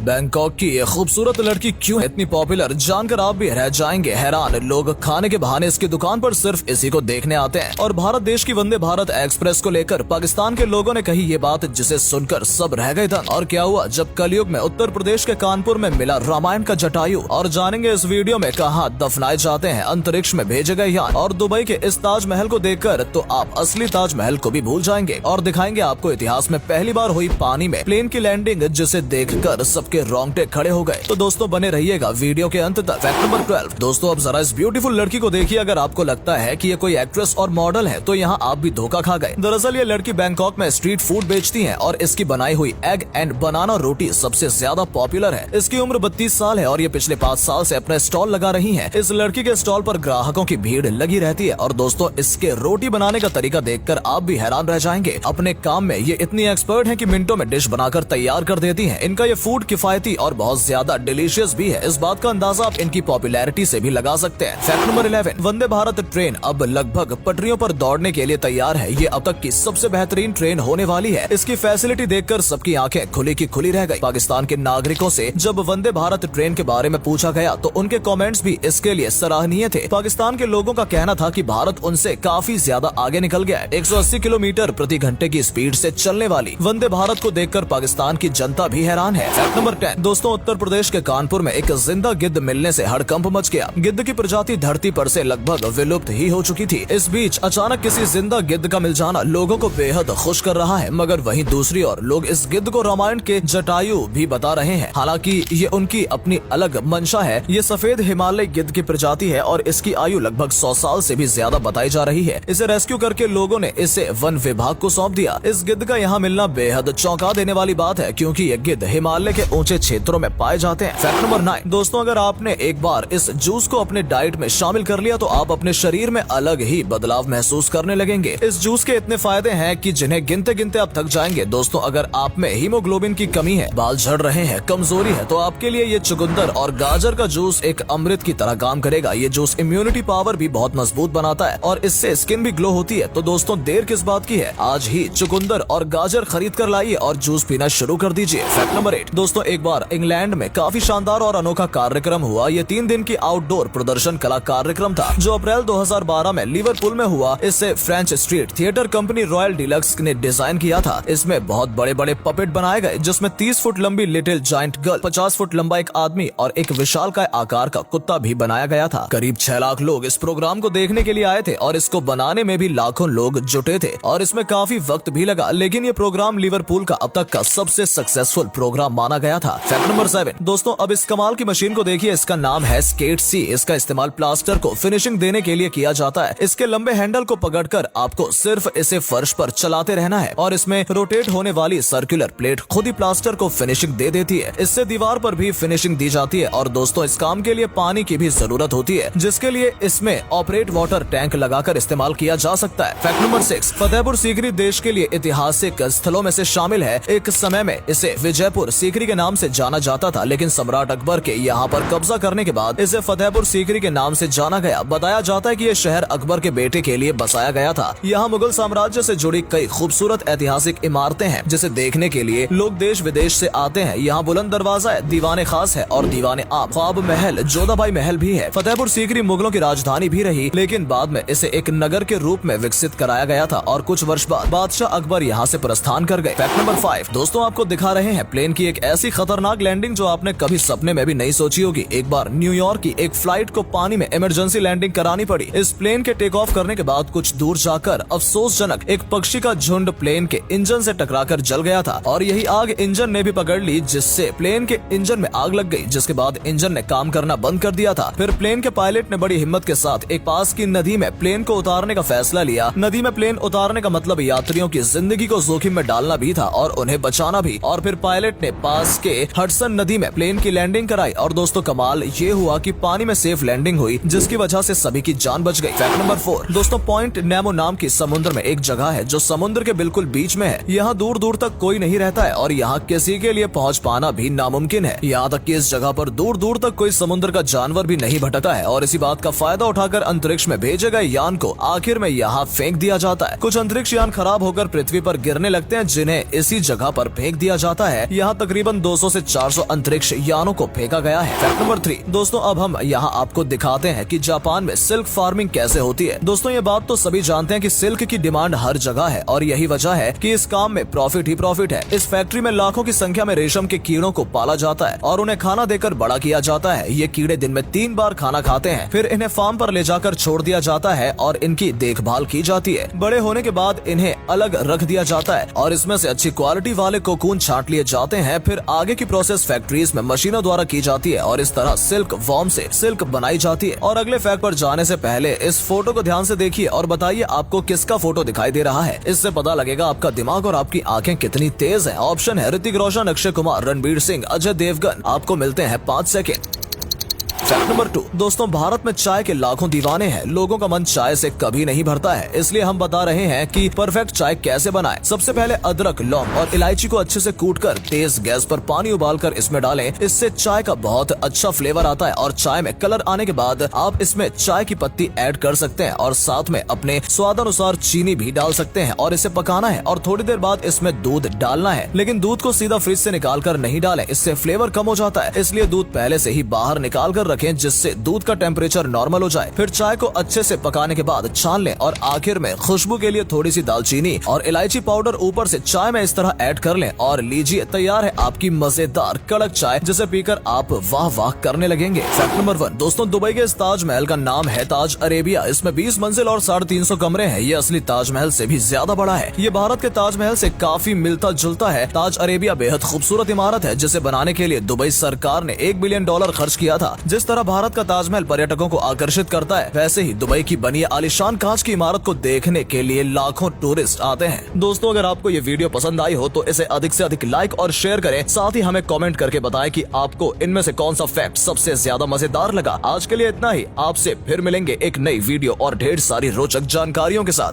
Bangkok की ये खूबसूरत लड़की क्यों इतनी पॉपुलर, जानकर आप भी रह जाएंगे हैरान। लोग खाने के बहाने इसकी दुकान पर सिर्फ इसी को देखने आते हैं। और भारत देश की वंदे भारत एक्सप्रेस को लेकर पाकिस्तान के लोगों ने कही ये बात, जिसे सुनकर सब रह गए दंग। और क्या हुआ जब कलयुग में उत्तर प्रदेश के कानपुर में मिला रामायण का जटायु। और जानेंगे इस वीडियो में कहाँ दफनाए जाते हैं अंतरिक्ष में भेजे गए यान। और दुबई के इस ताजमहल को देखकर तो आप असली ताजमहल को भी भूल जाएंगे। और दिखाएंगे आपको इतिहास में पहली बार हुई पानी में प्लेन की लैंडिंग, जिसे देखकर सबके रोंगटे खड़े हो गए। तो दोस्तों बने रहिएगा वीडियो के अंत तक। फैक्ट नंबर 12 दोस्तों, अब जरा इस ब्यूटीफुल लड़की को देखिए। अगर आपको लगता है कि ये कोई एक्ट्रेस और मॉडल है तो यहाँ आप भी धोखा खा गए। दरअसल ये लड़की बैंकॉक में स्ट्रीट फूड बेचती है और इसकी बनाई हुई एग एंड बनाना रोटी सबसे ज्यादा पॉपुलर है। इसकी उम्र 32 साल है और ये पिछले 5 साल से अपना स्टॉल लगा रही है। इस लड़की के स्टॉल पर ग्राहकों की भीड़ लगी रहती है। और दोस्तों इसके रोटी बनाने का तरीका देखकर आप भी हैरान रह जाएंगे। अपने काम में ये इतनी एक्सपर्ट है कि मिनटों में डिश बनाकर तैयार कर देती है। इनका ये फूड किफायती और बहुत ज्यादा डिलीशियस भी है। इस बात का अंदाजा आप इनकी पॉपुलैरिटी से भी लगा सकते हैं। Fact number 11 Vande Bharat train अब लगभग पटरियों पर दौड़ने के लिए तैयार है। ये अब तक की सबसे बेहतरीन ट्रेन होने वाली है। इसकी फैसिलिटी देखकर सबकी आंखें खुली की खुली रह गई। पाकिस्तान के नागरिकों से जब वंदे भारत ट्रेन के बारे में पूछा गया तो उनके कमेंट्स भी इसके लिए सराहनीय थे। पाकिस्तान के लोगों का कहना था कि भारत उनसे काफी ज्यादा आगे निकल गया है। 180 किलोमीटर प्रति घंटे की स्पीड से चलने वाली वंदे भारत को देखकर पाकिस्तान की जनता भी हैरान है। फैक्ट नंबर 10 दोस्तों, उत्तर प्रदेश के कानपुर में एक जिंदा गिद्ध मिलने से हड़कंप मच गया। गिद्ध की प्रजाति धरती पर से लगभग विलुप्त ही हो चुकी थी। इस बीच अचानक किसी जिंदा गिद्ध का मिल जाना लोगों को बेहद खुश कर रहा है। मगर वहीं दूसरी ओर लोग इस गिद्ध को रामायण के जटायु भी बता रहे हैं। हालांकि ये उनकी अपनी अलग मंशा है। ये सफेद हिमालय गिद्ध की प्रजाति है और इसकी आयु लगभग 100 साल से भी ज्यादा बताई जा रही है। इसे रेस्क्यू करके लोगों ने इसे वन विभाग को सौंप दिया। इस गिद्ध का यहाँ मिलना बेहद चौंका देने वाली बात है, क्योंकि ये गिद्ध हिमालय के ऊंचे क्षेत्रों में पाए जाते हैं। फैक्ट नंबर 9 दोस्तों, अगर आपने एक बार इस जूस को अपने डाइट में शामिल कर लिया तो आप अपने शरीर में अलग ही बदलाव महसूस करने लगेंगे। इस जूस के इतने फायदे हैं कि जिन्हें गिनते गिनते आप थक जाएंगे। दोस्तों अगर आप में हीमोग्लोबिन की कमी है, बाल झड़ रहे हैं, कमजोरी है, तो आपके लिए ये चुकंदर और गाजर का जूस एक अमृत की तरह काम करेगा। ये जूस इम्यूनिटी पावर भी बहुत मजबूत बनाता है और इससे स्किन भी ग्लो होती है। तो दोस्तों देर किस बात की है, आज ही चुकंदर और गाजर खरीद कर लाइए और जूस पीना शुरू कर दीजिए। फैक्ट नंबर 8 दोस्तों, एक बार इंग्लैंड में काफी शानदार और अनोखा कार्यक्रम हुआ। ये 3 दिन की आउटडोर प्रदर्शन कला कार्यक्रम था जो अप्रैल 2012 में लिवरपूल में हुआ। इसे French street theatre company royal deluxe ने डिजाइन किया था। इसमें बहुत बड़े बड़े पपेट बनाए गए, जिसमें 30 फुट लंबी लिटिल जायंट गर्ल, 50 फुट लंबा एक आदमी और एक विशालकाय आकार का कुत्ता भी बनाया गया था। करीब 6 लाख लोग इस प्रोग्राम को देखने के लिए आए थे और इसको बनाने में भी लाखों लोग जुटे थे और इसमें काफी वक्त भी लगा। लेकिन ये प्रोग्राम लिवरपूल का अब तक का सबसे सक्सेसफुल प्रोग्राम माना गया था। फैक्ट नंबर 7 दोस्तों, अब इस कमाल की मशीन को देखिए। इसका नाम है स्केट सी। इसका इस्तेमाल प्लास्टर को फिनिशिंग देने के लिए किया जाता है। इसके लंबे हैंडल को पकड़कर आपको सिर्फ इसे फर्श पर चलाते रहना है और इसमें रोटेट होने वाली सर्कुलर प्लेट खुद ही प्लास्टर को फिनिशिंग दे देती है। इससे दीवार पर भी फिनिशिंग दी जाती है। और दोस्तों इस काम के लिए पानी की भी जरूरत होती है, जिसके लिए इसमें ऑपरेट वाटर टैंक लगाकर इस्तेमाल किया जा सकता है। फैक्ट नंबर 6 फतेहपुर सीकरी देश के लिए ऐतिहासिक स्थलों में से शामिल है। एक समय में इसे विजयपुर सीकरी के नाम से जाना जाता था, लेकिन सम्राट अकबर के यहाँ पर कब्जा करने के बाद इसे फतेहपुर सीकरी के नाम से जाना गया। बताया जाता है कि यह शहर अकबर के बेटे के लिए बसाया गया था। यहाँ मुगल साम्राज्य से जुड़ी कई खूबसूरत ऐतिहासिक इमारतें हैं, जिसे देखने के लिए लोग देश विदेश से आते हैं। यहाँ बुलंद दरवाजा है, दीवाने खास है और दीवाने आम, ख्वाब महल, जोधाबाई महल भी है। फतेहपुर सीकरी मुगलों की राजधानी भी रही, लेकिन बाद में इसे एक नगर के रूप में विकसित कराया गया था और कुछ वर्ष बाद बादशाह अकबर यहाँ से प्रस्थान कर गए। फैक्ट नंबर 5 दोस्तों, आपको दिखा रहे हैं प्लेन की एक ऐसी खतरनाक लैंडिंग जो आपने कभी सपने में भी नहीं सोची होगी। एक बार न्यूयॉर्क की एक फ्लाइट को पानी में इमरजेंसी लैंडिंग करानी पड़ी। इस प्लेन के टेक ऑफ करने के बाद कुछ दूर जाकर अफसोसजनक एक पक्षी का झुंड प्लेन के इंजन से टकराकर जल गया था और यही आग इंजन ने भी पकड़ ली, जिससे प्लेन के इंजन में आग लग गई, जिसके बाद इंजन ने काम करना बंद कर दिया था। फिर प्लेन के पायलट ने बड़ी हिम्मत के साथ एक पास की नदी में प्लेन को उतारने का फैसला लिया। नदी में प्लेन उतारने का मतलब यात्रियों की जिंदगी को जोखिम में डालना भी था और उन्हें बचाना भी। और फिर पायलट ने पास के हडसन नदी में प्लेन की लैंडिंग कराई और दोस्तों कमाल ये हुआ कि पानी में सेफ लैंडिंग हुई, जिसकी वजह से सभी की जान बच गई। फैक्ट नंबर 4 दोस्तों, पॉइंट नेमो नाम की समुद्र में एक जगह है जो समुद्र के बिल्कुल बीच में है। यहाँ दूर दूर तक कोई नहीं रहता है और यहाँ किसी के लिए पहुँच पाना भी नामुमकिन है। यहाँ तक कि इस जगह पर दूर दूर तक कोई समुद्र का जानवर भी नहीं भटकता है और इसी बात का फायदा उठाकर अंतरिक्ष में भेजे गए यान को आखिर में यहाँ फेंक दिया जाता है। कुछ अंतरिक्ष यान खराब होकर पृथ्वी पर गिरने लगते हैं, जिन्हें इसी जगह पर फेंक दिया जाता है। यहाँ तकरीबन 200 से 400 अंतरिक्ष यानों को फेंका गया है। फैक्ट नंबर 3 दोस्तों, अब हम यहाँ आपको दिखाते हैं कि जापान में सिल्क फार्मिंग कैसे होती है। दोस्तों ये बात तो सभी जानते हैं कि सिल्क की डिमांड हर जगह है और यही वजह है कि इस काम में प्रॉफिट ही प्रॉफिट है। इस फैक्ट्री में लाखों की संख्या में रेशम के कीड़ों को पाला जाता है और उन्हें खाना देकर बड़ा किया जाता है। ये कीड़े दिन में 3 बार खाना खाते हैं, फिर इन्हें फार्म पर ले जाकर छोड़ दिया जाता है और इनकी देखभाल की जाती है। बड़े होने के बाद इन्हें अलग रख दिया जाता है और इसमें से अच्छी क्वालिटी वाले कोकून छांट लिए जाते हैं। फिर आगे की प्रोसेस फैक्ट्रीज में मशीनों द्वारा की जाती है और इस तरह सिल्क वॉर्म से सिल्क बनाई जाती है। और अगले फैक्ट पर जाने से पहले इस फोटो को ध्यान से देखिए और बताइए आपको किसका फोटो दिखाई दे रहा है। इससे पता लगेगा आपका दिमाग और आपकी आंखें कितनी तेज है। ऑप्शन है ऋतिक रोशन, अक्षय कुमार, रणबीर सिंह, अजय देवगन। आपको मिलते हैं 5 सेकेंड। फैक्ट नंबर 2 दोस्तों, भारत में चाय के लाखों दीवाने हैं। लोगों का मन चाय से कभी नहीं भरता है, इसलिए हम बता रहे हैं कि परफेक्ट चाय कैसे बनाएं। सबसे पहले अदरक, लौंग और इलायची को अच्छे से कूटकर तेज गैस पर पानी उबालकर इसमें डालें। इससे चाय का बहुत अच्छा फ्लेवर आता है और चाय में कलर आने के बाद आप इसमें चाय की पत्ती ऐड कर सकते हैं और साथ में अपने स्वादानुसार चीनी भी डाल सकते हैं और इसे पकाना है और थोड़ी देर बाद इसमें दूध डालना है। लेकिन दूध को सीधा फ्रिज से निकाल कर नहीं डालें, इससे फ्लेवर कम हो जाता है। इसलिए दूध पहले से ही बाहर निकाल कर रखें जिससे दूध का टेम्परेचर नॉर्मल हो जाए। फिर चाय को अच्छे से पकाने के बाद छान लें और आखिर में खुशबू के लिए थोड़ी सी दालचीनी और इलायची पाउडर ऊपर से चाय में इस तरह ऐड कर लें और लीजिए, तैयार है आपकी मजेदार कड़क चाय, जिसे पीकर आप वाह वाह करने लगेंगे। फैक्ट नंबर 1 दोस्तों, दुबई के इस ताजमहल का नाम है ताज अरेबिया। इसमें 20 मंजिल और 350 कमरे हैं। ये असली ताजमहल से भी ज्यादा बड़ा है। ये भारत के ताजमहल से काफी मिलता जुलता है। ताज अरेबिया बेहद खूबसूरत इमारत है जिसे बनाने के लिए दुबई सरकार ने $1 बिलियन खर्च किया था। जिस तरह भारत का ताजमहल पर्यटकों को आकर्षित करता है, वैसे ही दुबई की बनी आलीशान कांच की इमारत को देखने के लिए लाखों टूरिस्ट आते हैं। दोस्तों, अगर आपको ये वीडियो पसंद आई हो तो इसे अधिक से अधिक लाइक और शेयर करें। साथ ही हमें कमेंट करके बताएं कि आपको इनमें से कौन सा फैक्ट सबसे ज्यादा मजेदार लगा। आज के लिए इतना ही। आपसे फिर मिलेंगे एक नई वीडियो और ढेर सारी रोचक जानकारियों के साथ।